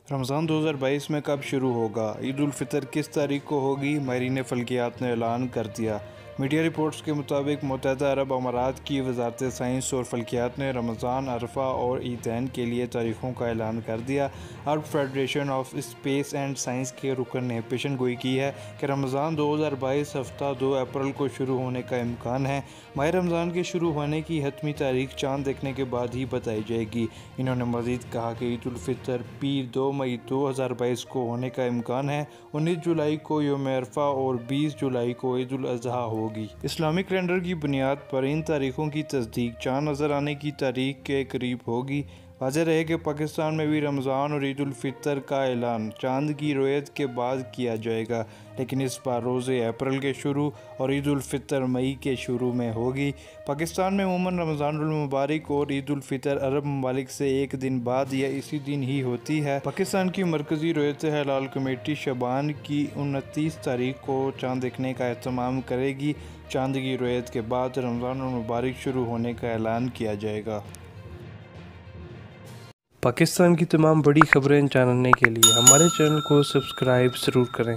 रमज़ान 2022 में कब शुरू होगा? ईद उल फितर किस तारीख को होगी? माहिरीन फ़ल्कियात ने ऐलान कर दिया। मीडिया रिपोर्ट्स के मुताबिक मुत्तहदा अरब अमारात की वजारत साइंस और फ़ल्कियात ने रमज़ान, अरफा और ईदैन के लिए तारीख़ों का ऐलान कर दिया। Arab Federation of Space and Science के रुकन ने पेशन गोई की है कि रमज़ान 2022 हफ्ता 2 अप्रैल को शुरू होने का इम्कान है। माह रमज़ान के शुरू होने की हतमी तारीख चाँद देखने के बाद ही बताई जाएगी। इन्होंने मज़ीद कहा कि ईद उल फितर पीर 2 मई 2022 को होने का इम्कान है। 19 जुलाई को यौम अरफा और 20 जुलाई को ईद उल अज़हा होगी। इस्लामिक कैलेंडर की बुनियाद पर इन तारीखों की तस्दीक चाँद नज़र आने की तारीख के करीब होगी। वाज़ेह रहे कि पाकिस्तान में भी रमज़ान और ईद उल फितर का ऐलान चाँद की रोयत के बाद किया जाएगा, लेकिन इस बार रोज़े अप्रैल के शुरू और ईद उल फितर मई के शुरू में होगी। पाकिस्तान में अमूमन रमज़ानुल मुबारक और ईद उल फितर अरब ममालिक से एक दिन बाद या इसी दिन ही होती है। पाकिस्तान की मरकज़ी रोयत हलाल कमेटी शबान की 29 तारीख को चाँद देखने का एहतमाम करेगी। चाँद की रोयत के बाद रमज़ानुल मुबारक शुरू होने का ऐलान किया जाएगा। पाकिस्तान की तमाम बड़ी खबरें जानने के लिए हमारे चैनल को सब्सक्राइब ज़रूर करें।